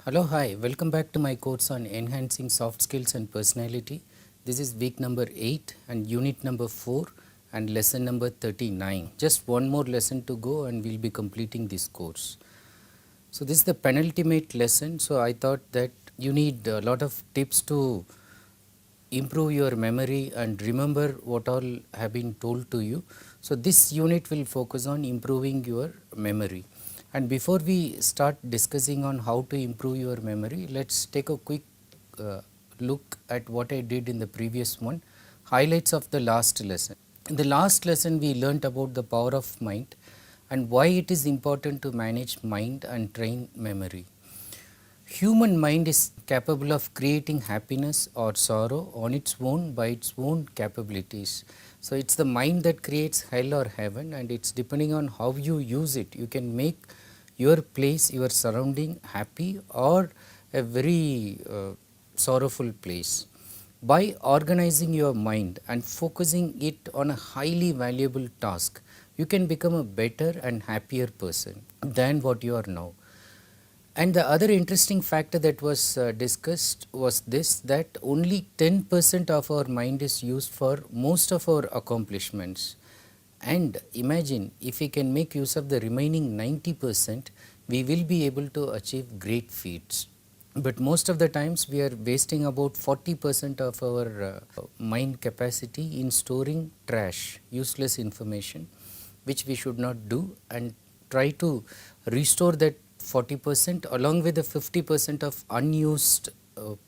Hello, hi, welcome back to my course on enhancing soft skills and personality. This is week number 8 and unit number 4 and lesson number 39. Just one more lesson to go and we'll be completing this course. So this is the penultimate lesson. So I thought that you need a lot of tips to improve your memory and remember what all have been told to you. So this unit will focus on improving your memory. And before we start discussing on how to improve your memory, let's take a quick look at what I did in the previous one, highlights of the last lesson. In the last lesson we learnt about the power of mind and why it is important to manage mind and train memory. Human mind is capable of creating happiness or sorrow on its own by its own capabilities. So it's the mind that creates hell or heaven, and it's depending on how you use it. You can make your place, your surrounding happy or a very sorrowful place. By organizing your mind and focusing it on a highly valuable task, you can become a better and happier person than what you are now. And the other interesting factor that was discussed was this, that only 10% of our mind is used for most of our accomplishments. And imagine if we can make use of the remaining 90%, we will be able to achieve great feats. But most of the times we are wasting about 40% of our mind capacity in storing trash, useless information, which we should not do, and try to restore that 40% along with the 50% of unused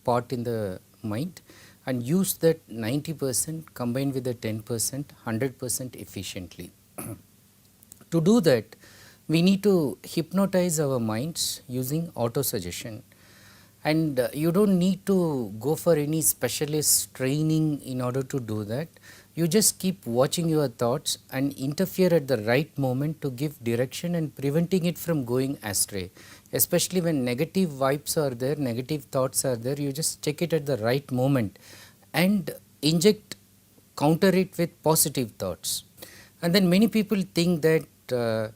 part in the mind, and use that 90% combined with the 10%, 100% efficiently. To do that, we need to hypnotize our minds using auto-suggestion. And you don't need to go for any specialist training in order to do that. You just keep watching your thoughts and interfere at the right moment to give direction and preventing it from going astray. Especially when negative vibes are there, negative thoughts are there, you just check it at the right moment and inject, counter it with positive thoughts. And then many people think that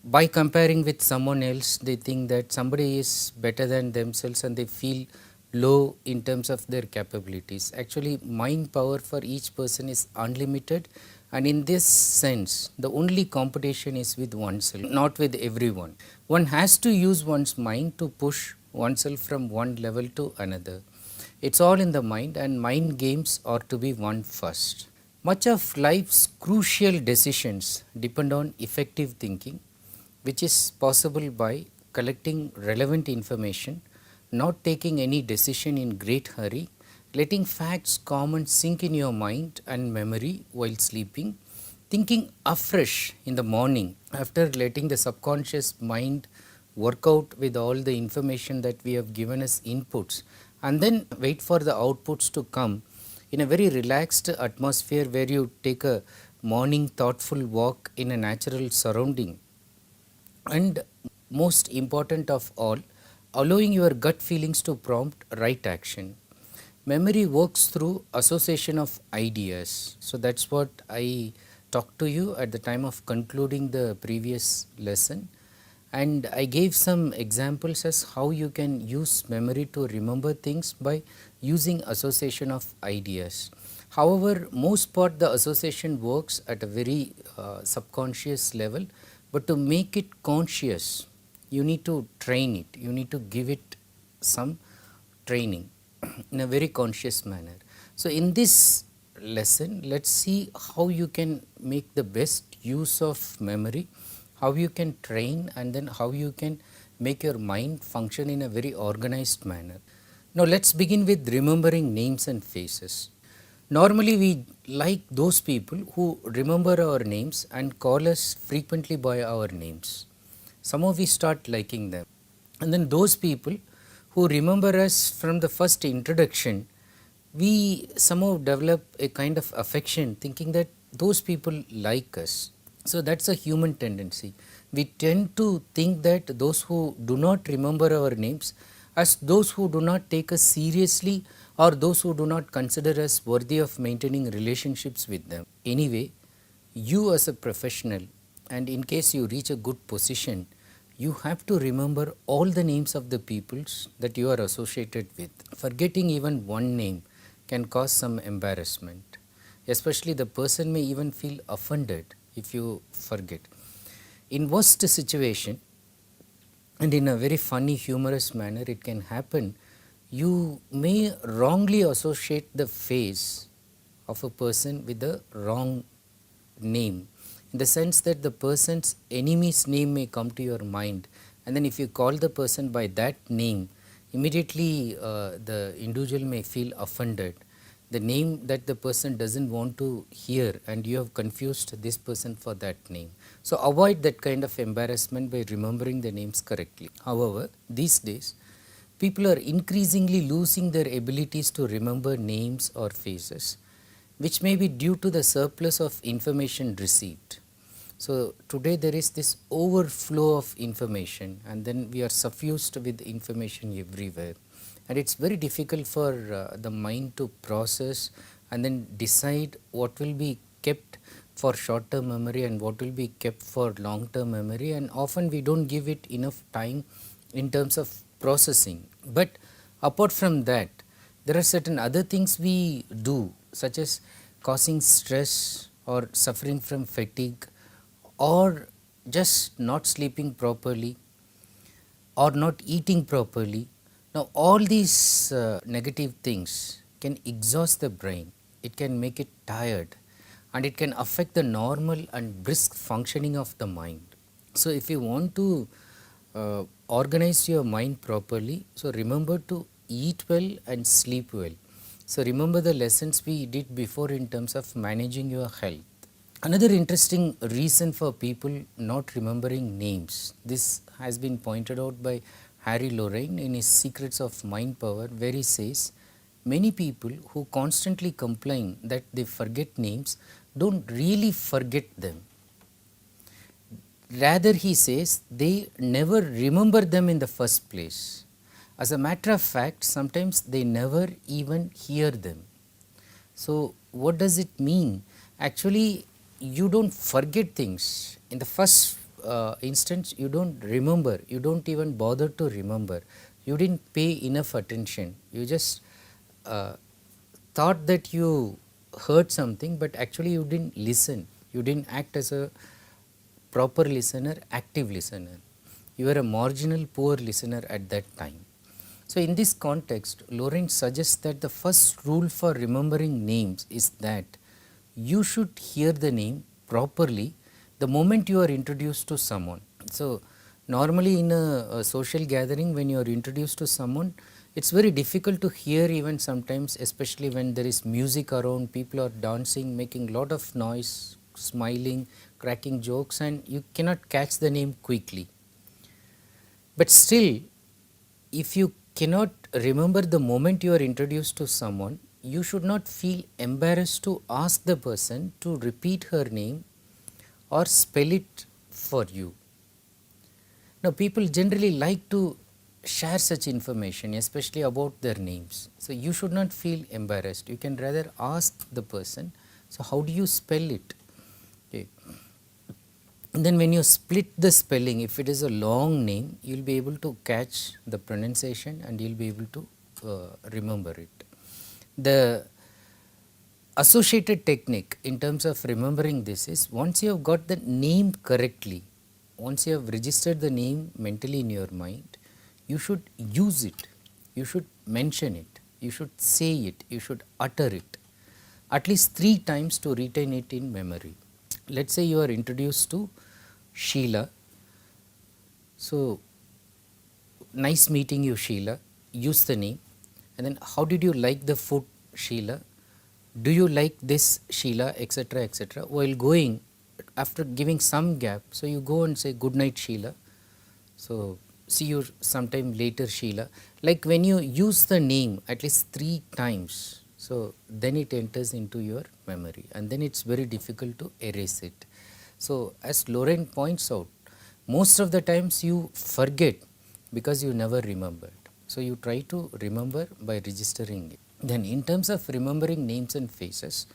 by comparing with someone else, they think that somebody is better than themselves and they feel low in terms of their capabilities. Actually, mind power for each person is unlimited, and in this sense, the only competition is with oneself, not with everyone. One has to use one's mind to push oneself from one level to another. It's all in the mind, and mind games are to be won first. Much of life's crucial decisions depend on effective thinking, which is possible by collecting relevant information, not taking any decision in great hurry, letting facts calm and sink in your mind and memory while sleeping, thinking afresh in the morning after letting the subconscious mind work out with all the information that we have given as inputs, and then wait for the outputs to come in a very relaxed atmosphere where you take a morning thoughtful walk in a natural surrounding. And most important of all, allowing your gut feelings to prompt right action. Memory works through association of ideas. So that's what I talked to you at the time of concluding the previous lesson. And I gave some examples as how you can use memory to remember things by using association of ideas. However, most part the association works at a very subconscious level, but to make it conscious, you need to train it, you need to give it some training in a very conscious manner. So in this lesson, let's see how you can make the best use of memory, how you can train, and then how you can make your mind function in a very organized manner. Now let's begin with remembering names and faces. Normally we like those people who remember our names and call us frequently by our names. Somehow we start liking them. And then those people who remember us from the first introduction, we somehow develop a kind of affection thinking that those people like us. So that's a human tendency. We tend to think that those who do not remember our names as those who do not take us seriously or those who do not consider us worthy of maintaining relationships with them. Anyway, you as a professional, and in case you reach a good position, you have to remember all the names of the peoples that you are associated with. Forgetting even one name can cause some embarrassment. Especially the person may even feel offended if you forget. In worst situation, and in a very funny humorous manner it can happen, you may wrongly associate the face of a person with the wrong name, in the sense that the person's enemy's name may come to your mind, and then if you call the person by that name, immediately the individual may feel offended. The name that the person doesn't want to hear, and you have confused this person for that name. So avoid that kind of embarrassment by remembering the names correctly. However, these days people are increasingly losing their abilities to remember names or faces, which may be due to the surplus of information received. So today there is this overflow of information, and then we are suffused with information everywhere, and it's very difficult for the mind to process and then decide what will be kept for short term memory and what will be kept for long term memory, and often we don't give it enough time in terms of processing. But apart from that, there are certain other things we do, such as causing stress or suffering from fatigue or just not sleeping properly or not eating properly. Now all these negative things can exhaust the brain, it can make it tired, and it can affect the normal and brisk functioning of the mind. So if you want to organize your mind properly, so remember to eat well and sleep well. So remember the lessons we did before in terms of managing your health. Another interesting reason for people not remembering names, this has been pointed out by Harry Lorraine in his Secrets of Mind Power, where he says many people who constantly complain that they forget names don't really forget them. Rather, he says they never remember them in the first place. As a matter of fact, sometimes they never even hear them. So what does it mean? Actually, you don't forget things. In the first instance, you don't remember, you don't even bother to remember. You didn't pay enough attention. You just thought that you heard something, but actually you didn't listen. You didn't act as a proper listener, active listener. You were a marginal poor listener at that time. So in this context, Lorraine suggests that the first rule for remembering names is that you should hear the name properly the moment you are introduced to someone. So normally in a social gathering, when you are introduced to someone, it's very difficult to hear even sometimes, especially when there is music around, people are dancing, making lot of noise, smiling, cracking jokes, and you cannot catch the name quickly. But still, if you cannot remember the moment you are introduced to someone, you should not feel embarrassed to ask the person to repeat her name or spell it for you. Now people generally like to share such information, especially about their names. So you should not feel embarrassed. You can rather ask the person, so how do you spell it? Okay. And then when you split the spelling, if it is a long name, you will be able to catch the pronunciation and you will be able to remember it. The associated technique in terms of remembering this is, once you have got the name correctly, once you have registered the name mentally in your mind, you should use it, you should mention it, you should say it, you should utter it at least 3 times to retain it in memory. Let's say you are introduced to Sheila. So, nice meeting you, Sheila. Use the name. And then, how did you like the food, Sheila? Do you like this, Sheila, etc., etc. While going, after giving some gap, so you go and say, good night, Sheila. So, see you sometime later, Sheila. Like when you use the name at least 3 times, so then it enters into your memory, and then it's very difficult to erase it. So as Lorraine points out, most of the times you forget because you never remembered. So you try to remember by registering it. Then in terms of remembering names and faces,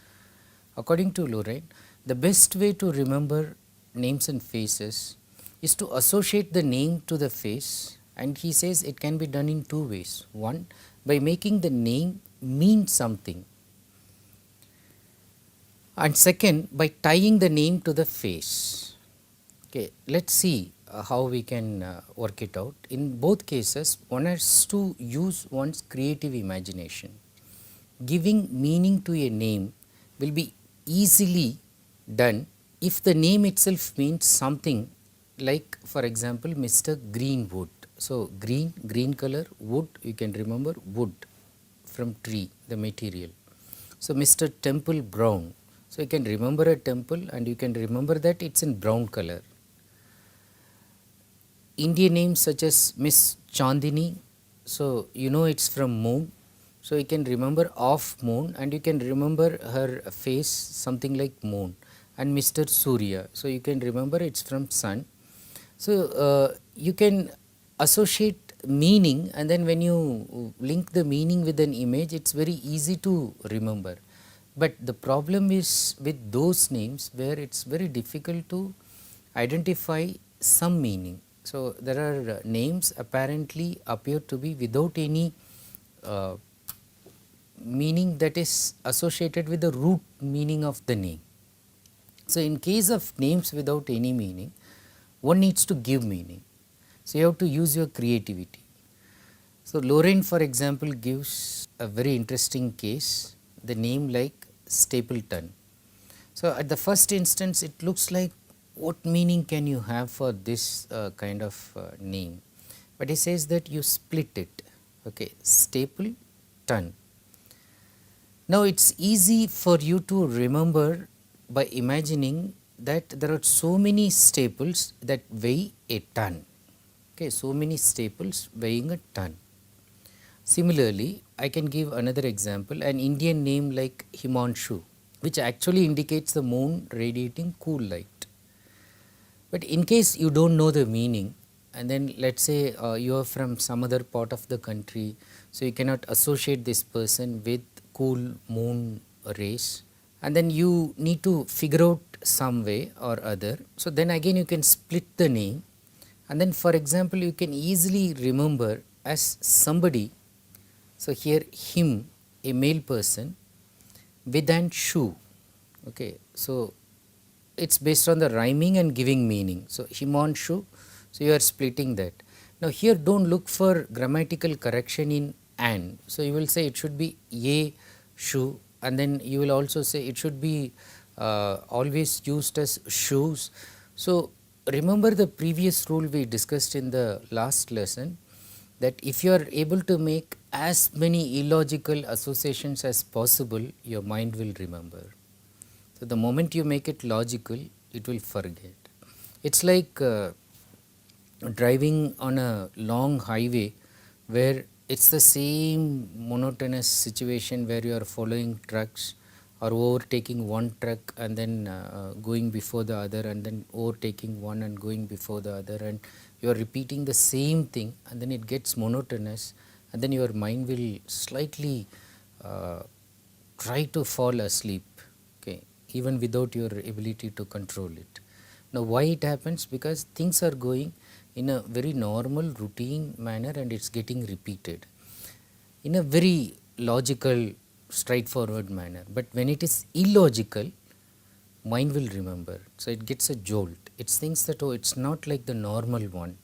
according to Lorraine, the best way to remember names and faces is to associate the name to the face, and he says it can be done in two ways. One, by making the name mean something, and second, by tying the name to the face. Okay, let's see how we can work it out. In both cases, one has to use one's creative imagination. Giving meaning to a name will be easily done if the name itself means something, like for example Mr. Greenwood. So green color, wood, you can remember wood from tree, the material. So Mr. Temple Brown, so you can remember a temple and you can remember that it's in brown color. Indian names such as Miss Chandini, so you know it's from moon, so you can remember of moon and you can remember her face something like moon. And Mr. Surya, so you can remember it's from sun. So you can associate meaning, and then when you link the meaning with an image, it's very easy to remember. But the problem is with those names where it's very difficult to identify some meaning. So there are names apparently appear to be without any meaning that is associated with the root meaning of the name. So in case of names without any meaning, one needs to give meaning. So you have to use your creativity. So Lorraine, for example, gives a very interesting case, the name like Stapleton. So at the first instance, it looks like what meaning can you have for this kind of name? But he says that you split it, okay, Stapleton. Now it's easy for you to remember by imagining that there are so many staples that weigh a ton. Okay, so many staples weighing a ton. Similarly, I can give another example, an Indian name like Himanshu, which actually indicates the moon radiating cool light. But in case you don't know the meaning, and then let's say you are from some other part of the country, so you cannot associate this person with cool moon rays, and then you need to figure out some way or other. So then again you can split the name, and then for example you can easily remember as somebody. So here him, a male person, with and shoe. Okay, so it's based on the rhyming and giving meaning. So Himanshu, so you are splitting that. Now here don't look for grammatical correction in and. So you will say it should be a shoe, and then you will also say it should be always used as shoes. So remember the previous rule we discussed in the last lesson, that if you are able to make as many illogical associations as possible, your mind will remember. So the moment you make it logical, it will forget. It's like driving on a long highway where it's the same monotonous situation where you are following trucks or overtaking one truck and then going before the other, and then overtaking one and going before the other, and you are repeating the same thing, and then it gets monotonous, and then your mind will slightly try to fall asleep, okay, even without your ability to control it. Now why it happens? Because things are going in a very normal routine manner and it's getting repeated in a very logical straightforward manner. But when it is illogical, mind will remember, so it gets a jolt. It thinks that, oh, it's not like the normal one,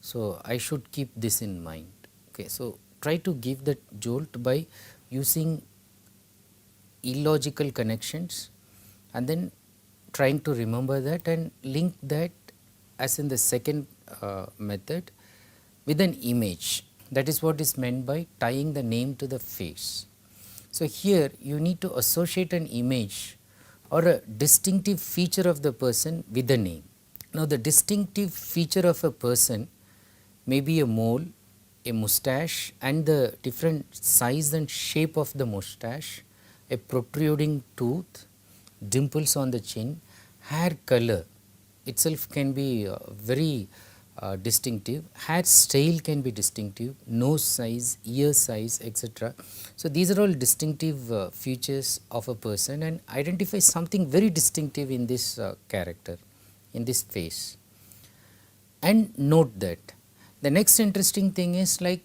so I should keep this in mind. Okay, so try to give that jolt by using illogical connections and then trying to remember that and link that, as in the second method, with an image. That is what is meant by tying the name to the face. So here you need to associate an image or a distinctive feature of the person with the name. Now the distinctive feature of a person may be a mole, a moustache and the different size and shape of the moustache, a protruding tooth, dimples on the chin, hair color itself can be very distinctive, hairstyle can be distinctive, nose size, ear size, etc. So these are all distinctive features of a person and identify something very distinctive in this character, in this face. And note that. The next interesting thing is like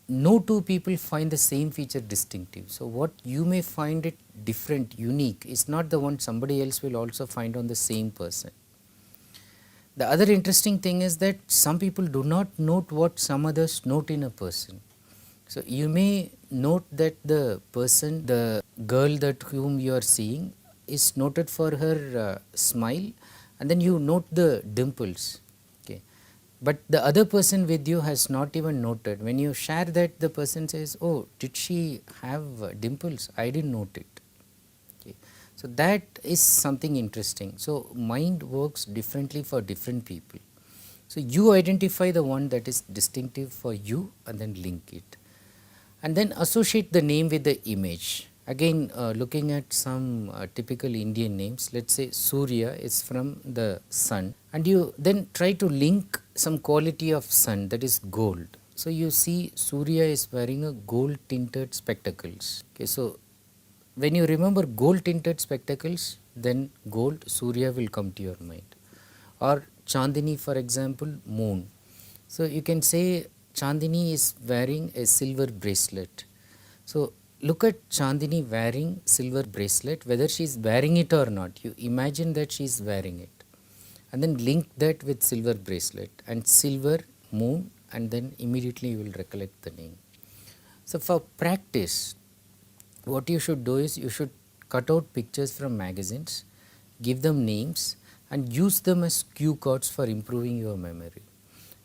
no two people find the same feature distinctive. So what you may find it different, unique is not the one somebody else will also find on the same person. The other interesting thing is that some people do not note what some others note in a person. So you may note that the person, the girl that whom you are seeing is noted for her smile, and then you note the dimples. Okay. But the other person with you has not even noted. When you share that, the person says, oh, did she have dimples? I didn't note it. Okay. So that is something interesting. So mind works differently for different people. So you identify the one that is distinctive for you and then link it. And then associate the name with the image. Again, looking at some typical Indian names, let's say Surya is from the sun, and you then try to link some quality of sun, that is gold. So you see Surya is wearing a gold tinted spectacles. Okay, so when you remember gold tinted spectacles, then gold, Surya will come to your mind. Or Chandini, for example, moon. So you can say Chandini is wearing a silver bracelet. So look at Chandini wearing silver bracelet, whether she is wearing it or not. You imagine that she is wearing it. And then link that with silver bracelet and silver moon, and then immediately you will recollect the name. So for practice, what you should do is you should cut out pictures from magazines, give them names and use them as cue cards for improving your memory.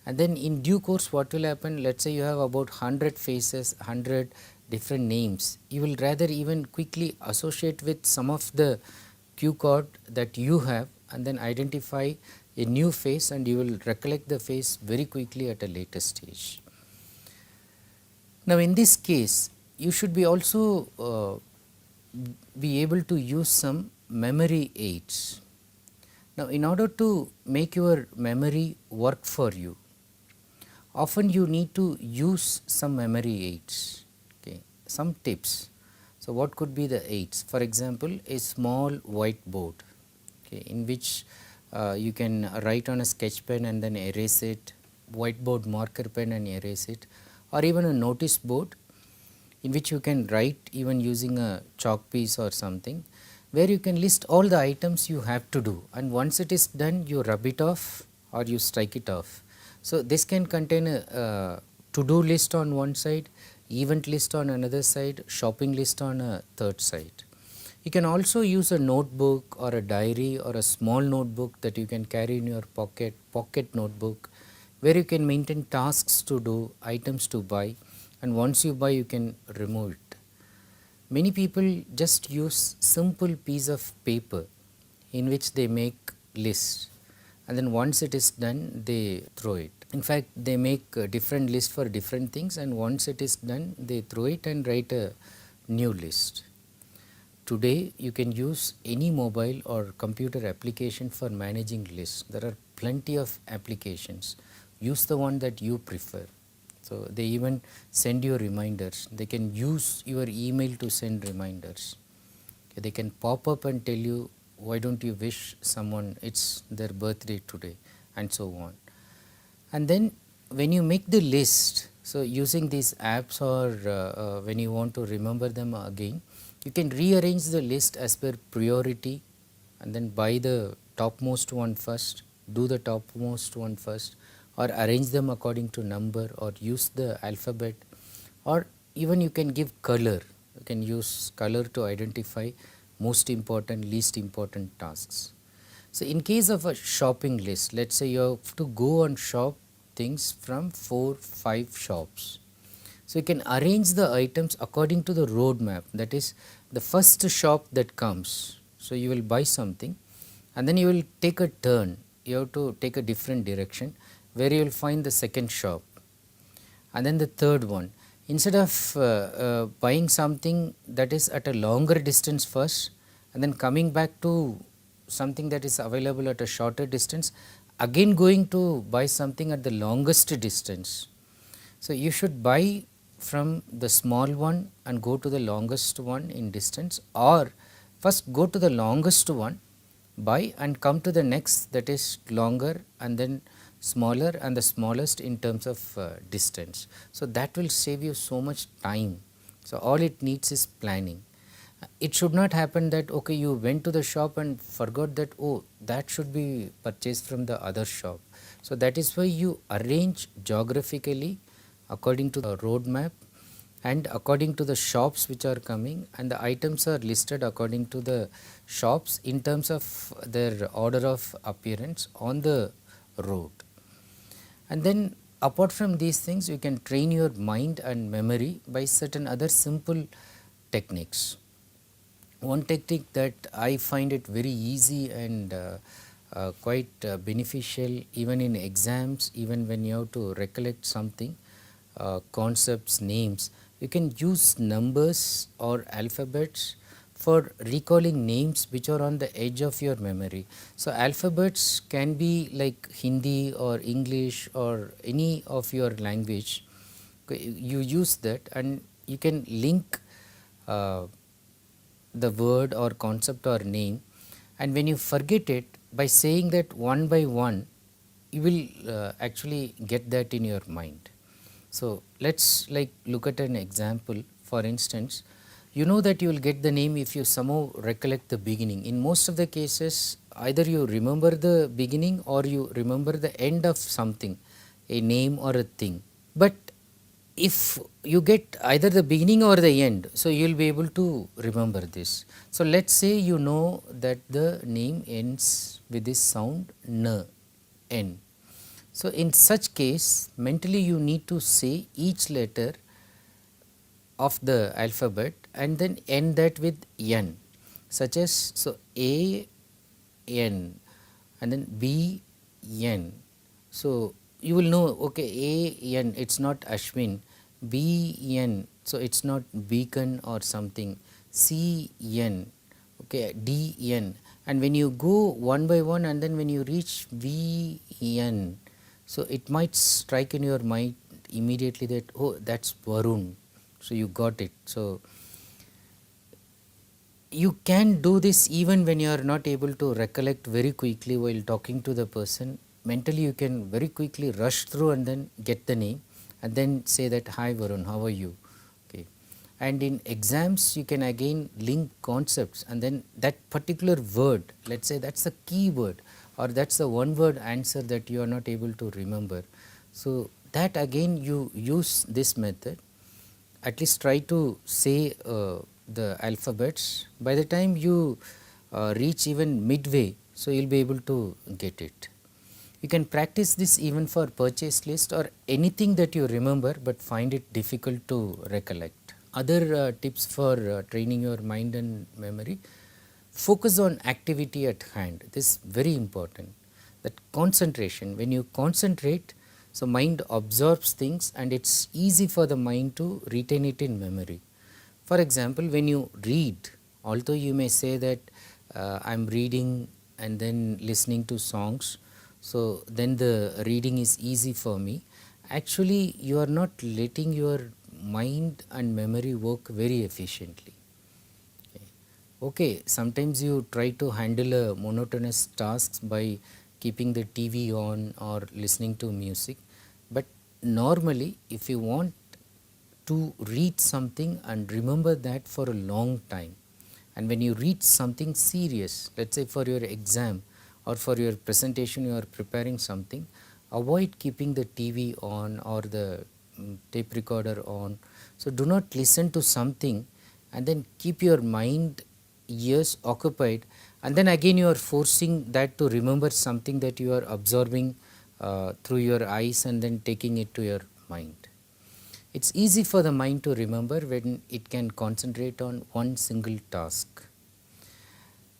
And then in due course what will happen, let's say you have about 100 faces, 100 different names, you will rather even quickly associate with some of the cue card that you have and then identify a new face, and you will recollect the face very quickly at a later stage. Now in this case, you should be also be able to use some memory aids. Now in order to make your memory work for you, often you need to use some memory aids, okay, some tips. So what could be the aids? For example, a small whiteboard, okay, in which you can write on a sketch pen and then erase it, whiteboard marker pen and erase it, or even a notice board in which you can write even using a chalk piece or something, where you can list all the items you have to do, and once it is done you rub it off or you strike it off. So this can contain a to-do list on one side, event list on another side, shopping list on a third side. You can also use a notebook or a diary or a small notebook that you can carry in your pocket notebook, where you can maintain tasks to do, items to buy, and once you buy you can remove it. Many people just use simple piece of paper in which they make lists, and then once it is done they throw it. In fact, they make a different list for different things, and once it is done they throw it and write a new list. Today you can use any mobile or computer application for managing lists. There are plenty of applications. Use the one that you prefer. So they even send you reminders. They can use your email to send reminders. They can pop up and tell you, why don't you wish someone it's their birthday today, and so on. And then when you make the list, so using these apps or when you want to remember them again, you can rearrange the list as per priority, and then buy the topmost one first, do the topmost one first, or arrange them according to number, or use the alphabet, or even you can give color. You can use color to identify most important, least important tasks. So in case of a shopping list, let's say you have to go and shop things from 4-5 shops. So you can arrange the items according to the road map, that is the first shop that comes. So you will buy something and then you will take a turn, you have to take a different direction, where you will find the second shop and then the third one. Instead of buying something that is at a longer distance first and then coming back to something that is available at a shorter distance, again going to buy something at the longest distance. So you should buy from the small one and go to the longest one in distance, or first go to the longest one, buy and come to the next that is longer and then smaller and the smallest in terms of distance. So that will save you so much time. So all it needs is planning. It should not happen that okay, you went to the shop and forgot that oh, that should be purchased from the other shop. So that is why you arrange geographically according to the road map and according to the shops which are coming, and the items are listed according to the shops in terms of their order of appearance on the road. And then apart from these things, you can train your mind and memory by certain other simple techniques. One technique that I find it very easy and quite beneficial even in exams, even when you have to recollect something, concepts, names, you can use numbers or alphabets for recalling names which are on the edge of your memory. So alphabets can be like Hindi or English or any of your language. You use that and you can link the word or concept or name, and when you forget it, by saying that one by one, you will actually get that in your mind. So let's like look at an example. For instance, you know that you will get the name if you somehow recollect the beginning. In most of the cases, either you remember the beginning or you remember the end of something, a name or a thing. But if you get either the beginning or the end, so you will be able to remember this. So let's say you know that the name ends with this sound n, n. So in such case, mentally you need to say each letter of the alphabet and then end that with n, such as so A n and then B n. So you will know okay, A n, it's not Ashwin, B n, so it's not beacon or something, C n, okay, D n, and when you go one by one and then when you reach V n, so it might strike in your mind immediately that oh, that's Varun, so you got it. So you can do this even when you are not able to recollect very quickly while talking to the person. Mentally you can very quickly rush through and then get the name and then say that hi Varun, how are you? Okay. And in exams you can again link concepts and then that particular word, let's say that's the key word or that's the one word answer that you are not able to remember. So that again you use this method, at least try to say the alphabets. By the time you reach even midway, so you will be able to get it. You can practice this even for purchase list or anything that you remember but find it difficult to recollect. Other tips for training your mind and memory: focus on activity at hand. This is very important. That concentration, when you concentrate, so mind absorbs things and it's easy for the mind to retain it in memory. For example, when you read, although you may say that I am reading and then listening to songs, so then the reading is easy for me. Actually, you are not letting your mind and memory work very efficiently. Okay, sometimes you try to handle a monotonous tasks by keeping the TV on or listening to music, but normally if you want to read something and remember that for a long time, and when you read something serious, let's say for your exam or for your presentation you are preparing something, avoid keeping the TV on or the tape recorder on. So do not listen to something and then keep your mind, ears occupied, and then again you are forcing that to remember something that you are absorbing through your eyes and then taking it to your mind. It's easy for the mind to remember when it can concentrate on one single task.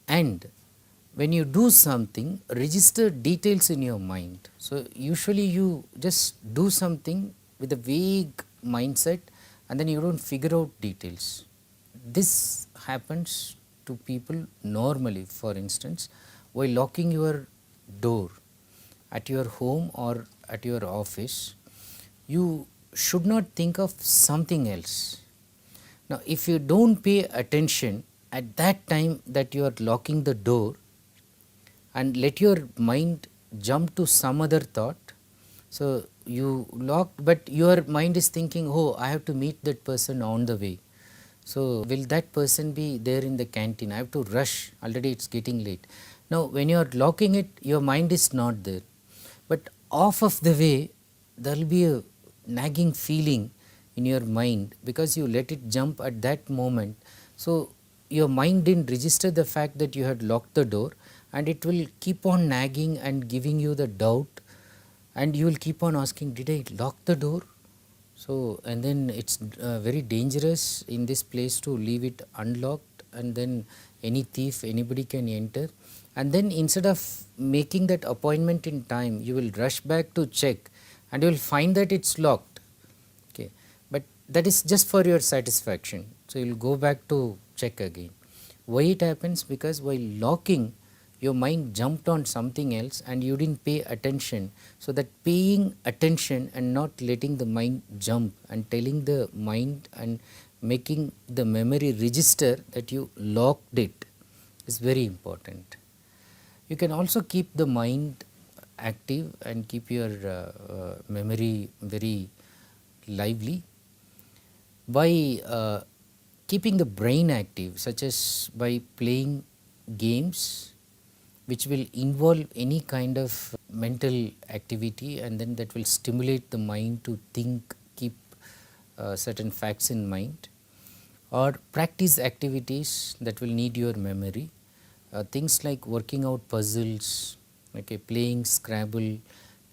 And when you do something, register details in your mind. So usually you just do something with a vague mindset and then you don't figure out details. This happens to people normally. For instance, while locking your door at your home or at your office, you should not think of something else. Now, if you don't pay attention at that time that you are locking the door and let your mind jump to some other thought, so you locked, but your mind is thinking, oh, I have to meet that person on the way. So, will that person be there in the canteen? I have to rush, already it's getting late. Now, when you are locking it, your mind is not there. But off of the way, there will be a nagging feeling in your mind because you let it jump at that moment. So, your mind didn't register the fact that you had locked the door, and it will keep on nagging and giving you the doubt, and you will keep on asking, did I lock the door? So, and then it's very dangerous in this place to leave it unlocked, and then any thief, anybody can enter. And then instead of making that appointment in time, you will rush back to check and you will find that it's locked. Okay. But that is just for your satisfaction. So, you will go back to check again. Why it happens? Because while locking, your mind jumped on something else and you didn't pay attention. So, that paying attention and not letting the mind jump and telling the mind and making the memory register that you locked it is very important. You can also keep the mind active and keep your memory very lively by keeping the brain active, such as by playing games which will involve any kind of mental activity, and then that will stimulate the mind to think, keep certain facts in mind, or practice activities that will need your memory. Things like working out puzzles, okay, playing Scrabble,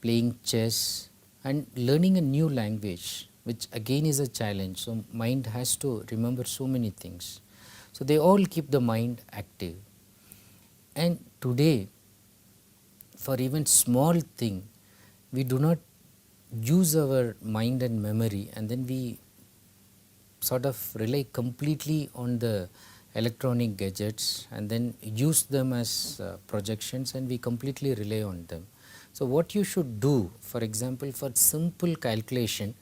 playing chess, and learning a new language, which again is a challenge. So, mind has to remember so many things. So, they all keep the mind active. And today, for even small thing, we do not use our mind and memory, and then we sort of rely completely on the electronic gadgets and then use them as projections, and we completely rely on them. So, what you should do, for example, for simple calculation,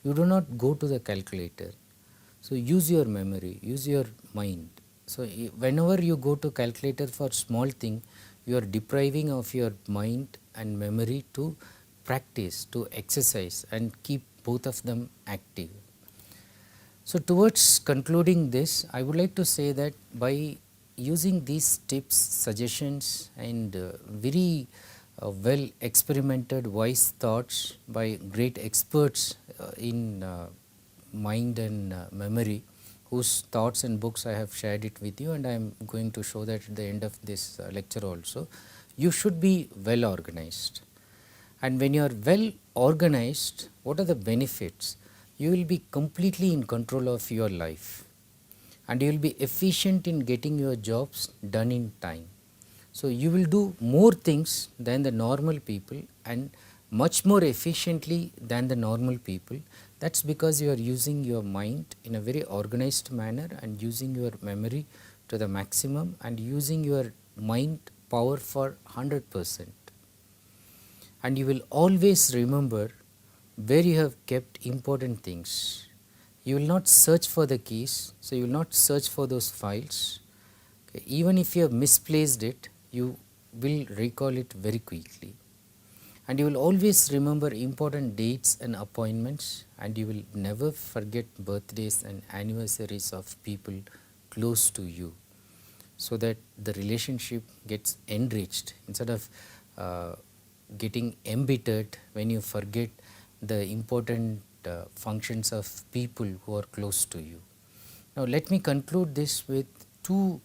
you do not go to the calculator. So, use your memory, use your mind. So, whenever you go to calculator for small thing, you are depriving of your mind and memory to practice, to exercise and keep both of them active. So, towards concluding this, I would like to say that by using these tips, suggestions and very well experimented wise thoughts by great experts in mind and memory, whose thoughts and books I have shared it with you, and I am going to show that at the end of this lecture also, you should be well organized. And when you are well organized, what are the benefits? You will be completely in control of your life, and you will be efficient in getting your jobs done in time. So, you will do more things than the normal people and much more efficiently than the normal people. That is because you are using your mind in a very organized manner and using your memory to the maximum and using your mind power for 100%. And you will always remember where you have kept important things. You will not search for the keys, so you will not search for those files. Okay. Even if you have misplaced it, you will recall it very quickly. And you will always remember important dates and appointments, and you will never forget birthdays and anniversaries of people close to you, so that the relationship gets enriched instead of getting embittered when you forget the important functions of people who are close to you. Now, let me conclude this with two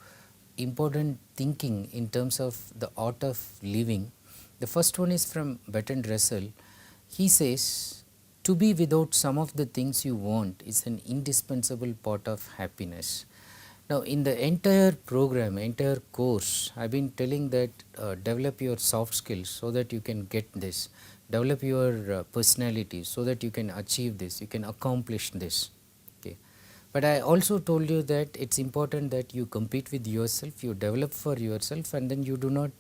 important thinking in terms of the art of living. The first one is from Bertrand Russell. He says, to be without some of the things you want is an indispensable part of happiness. Now, in the entire program, entire course, I have been telling that develop your soft skills so that you can get this. Develop your personality so that you can achieve this, you can accomplish this. Okay. But I also told you that it's important that you compete with yourself, you develop for yourself, and then you do not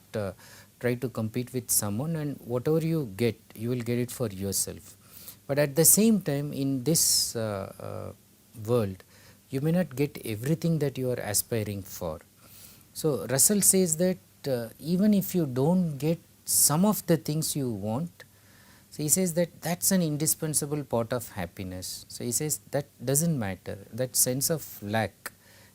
try to compete with someone, and whatever you get, you will get it for yourself. But at the same time, in this world, you may not get everything that you are aspiring for. So Russell says that even if you don't get some of the things you want, so he says that that's an indispensable part of happiness. So he says that doesn't matter, that sense of lack,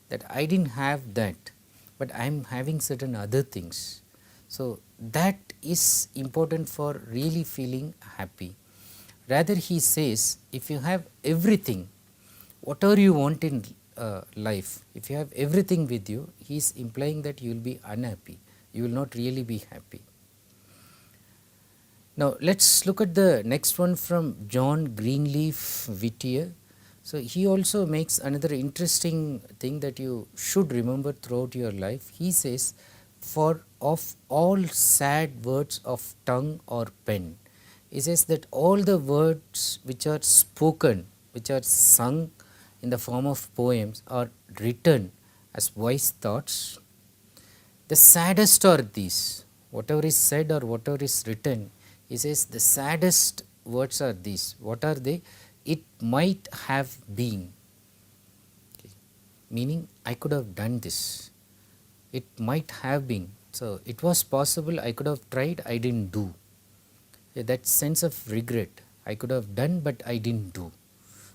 that I didn't have that, but I am having certain other things. So that is important for really feeling happy. Rather, he says, if you have everything, whatever you want in life, if you have everything with you, he is implying that you will be unhappy, you will not really be happy. Now, let us look at the next one from John Greenleaf Whittier. So, he also makes another interesting thing that you should remember throughout your life. He says, for of all sad words of tongue or pen, he says that all the words which are spoken, which are sung in the form of poems, are written as wise thoughts. The saddest are these, whatever is said or whatever is written, he says the saddest words are these. What are they? It might have been, okay. Meaning I could have done this, it might have been. So, it was possible, I could have tried, I didn't do. That sense of regret, I could have done but I didn't do.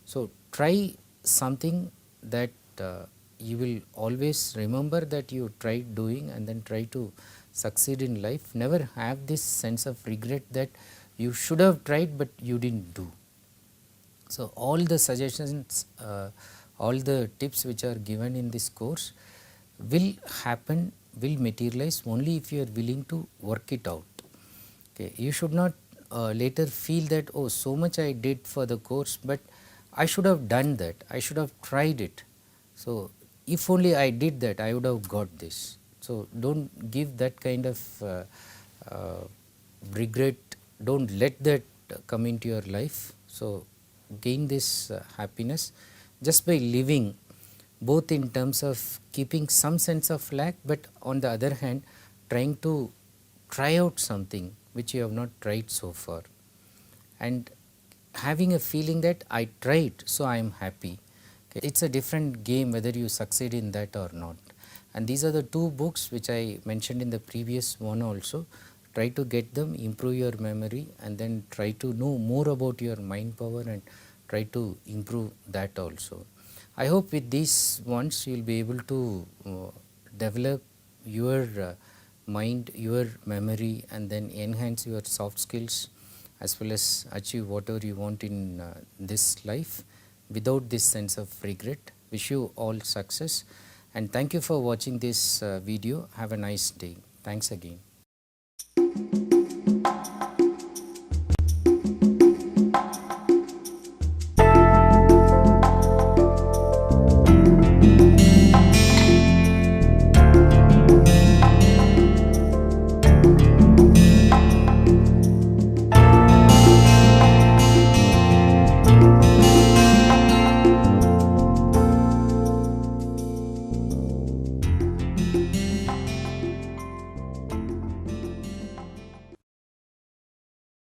So, try something that you will always remember that you tried doing, and then try to succeed in life. Never have this sense of regret that you should have tried but you didn't do. So, all the suggestions, all the tips which are given in this course will happen, will materialize only if you are willing to work it out. Okay. You should not later feel that, oh, so much I did for the course, but I should have done that, I should have tried it. So, if only I did that, I would have got this. So, do not give that kind of regret, do not let that come into your life. So, gain this happiness just by living, both in terms of keeping some sense of lack, but on the other hand trying to try out something which you have not tried so far, and having a feeling that I tried, so I am happy. Okay. It is a different game whether you succeed in that or not. And these are the two books which I mentioned in the previous one also. Try to get them, improve your memory, and then try to know more about your mind power and try to improve that also. I hope with these ones you will be able to develop your mind, your memory, and then enhance your soft skills, as well as achieve whatever you want in this life without this sense of regret. Wish you all success, and thank you for watching this video. Have a nice day. Thanks again.